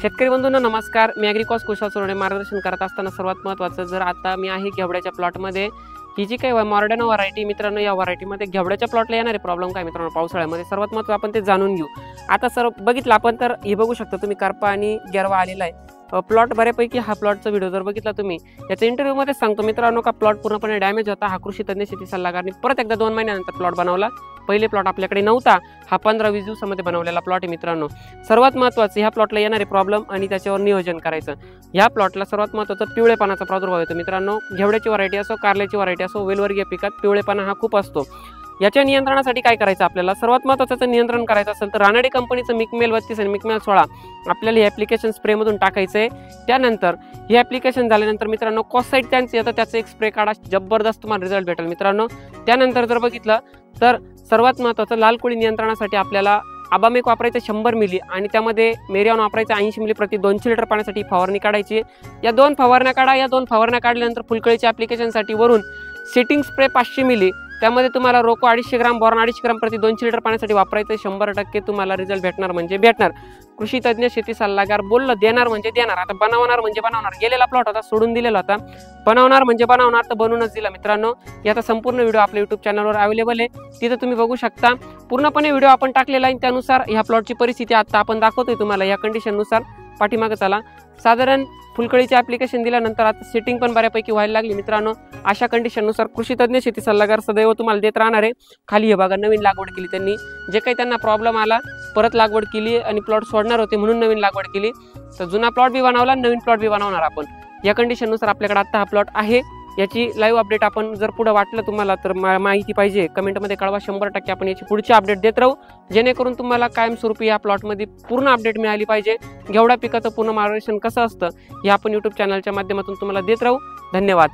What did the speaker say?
शेतकरी बंधूंनो नमस्कार। मी ॲग्रिकॉस कुशल सोनवणे मार्गदर्शन करत असताना सर्वात महत्त्वाचं जर आता मी आहे घेवड्याच्या प्लॉटमध्ये ही जी काही मॉडर्न व्हरायटी मित्रांनो, या व्हरायटीमध्ये घेवड्याच्या प्लॉटला येणारे प्रॉब्लेम काय मित्रांनो पावसाळ्यामध्ये सर्वात महत्त्वाचं आपण ते जाणून घेऊ। आता सर बघितलं आपण तर हे बघू शकता तुम्ही करपा आणि गेरवा आलेला आहे प्लॉट बऱ्यापैकी। हा प्लॉटचा व्हिडिओ जर बघितला तुम्ही याचा इंटरव्ह्यू मध्ये सांगतो मित्रांनो का प्लॉट पूर्णपणे डॅमेज होता। हा कृषी तज्ञ शेती सल्लागारांनी परत एकदा 2 महिन्यानंतर प्लॉट बनवला। पहिले प्लॉट आपल्याकडे नव्हता, हा 15-20 दिवसामध्ये बनवलेला प्लॉट आहे मित्रांनो। सर्वात महत्त्वाचं ह्या प्लॉटला येणारे प्रॉब्लेम आणि त्याच्यावर नियोजन करायचं। ह्या प्लॉटला सर्वात महत्त्वाचं पिवळेपणाचा प्रादुर्भाव येतो मित्रांनो। घेवड्याची व्हरायटी असो, कारल्याची व्हरायटी असो, वेलवर्गीय पिकात पिवळेपणा हा खूप असतो। याच्या नियंत्रणासाठी काय करायचं आपल्याला, सर्वात महत्त्वाचं नियंत्रण करायचं असेल तर रानडे कंपनीचं मिकमेल 32 आणि मिकमेल 16 आपल्याला हे ॲप्लिकेशन स्प्रेमधून टाकायचं आहे। त्यानंतर हे ॲप्लिकेशन झाल्यानंतर मित्रांनो कॉसाईट त्यांचं येतं, त्याचं एक स्प्रे काढा, जबरदस्त तुम्हाला रिझल्ट भेटेल मित्रांनो। त्यानंतर जर बघितलं तर सर्वात महत्त्वाचं लाल कोळी नियंत्रणासाठी आपल्याला अबामेक वापरायचं 100 मिली आणि त्यामध्ये मेरियान वापरायचं 80 मिली प्रति 200 लिटर पाण्यासाठी फवारणी काढायची। या 2 फवारण्या काढा। या 2 फवारण्या काढल्यानंतर फुलकळीच्या ॲप्लिकेशनसाठी वरून सेटिंग स्प्रे 500 मिली, त्यामध्ये तुम्हाला रोको 250 ग्राम, बॉर्न 250 ग्राम प्रति 200 लिटर पाण्यासाठी वापरायचं। 100% तुम्हाला रिझल्ट भेटणार म्हणजे भेटणार। कृषी तज्ञ शेती सल्लागार बोललं देणार म्हणजे देणार। आता बनवणार म्हणजे बनवणार। गेलेला प्लॉट होता, सोडून दिलेला होता, बनवणार म्हणजे बनवणार, तर बनवूनच दिला मित्रांनो। याचा संपूर्ण व्हिडिओ आपल्या यूट्यूब चॅनलवर अवेलेबल आहे, तिथे तुम्ही बघू शकता। पूर्णपणे व्हिडिओ आपण टाकलेला आहे, त्यानुसार ह्या प्लॉटची परिस्थिती आता आपण दाखवतोय तुम्हाला। या कंडिशननुसार पाठीमागे चला। साधारण फुलकळीचे ॲप्लिकेशन दिल्यानंतर आता सेटिंग पण बऱ्यापैकी व्हायला लागली मित्रांनो। अशा कंडिशननुसार कृषी तज्ञ शेती सल्लागार सदैव तुम्हाला देत राहणार आहे। खाली हे बघा, नवीन लागवड केली त्यांनी, जे काही त्यांना प्रॉब्लेम आला परत लागवड केली आणि प्लॉट सोडणार होते म्हणून नवीन लागवड केली, तर जुना प्लॉट बी बनवला, नवीन प्लॉट बी बनवणार आपण। या कंडिशननुसार आपल्याकडे आता हा प्लॉट आहे। याची लाईव्ह अपडेट आपण जर पुढे वाटलं तुम्हाला तर माहिती पाहिजे कमेंटमध्ये कळवा। 100% आपण याची पुढची अपडेट देत राहू, जेणेकरून तुम्हाला कायमस्वरूपी या प्लॉटमध्ये पूर्ण अपडेट मिळाली पाहिजे। घेवडा पिकाचं पूर्ण मार्गदर्शन कसं असतं हे आपण यूट्यूब चॅनलच्या माध्यमातून तुम्हाला देत राहू। धन्यवाद।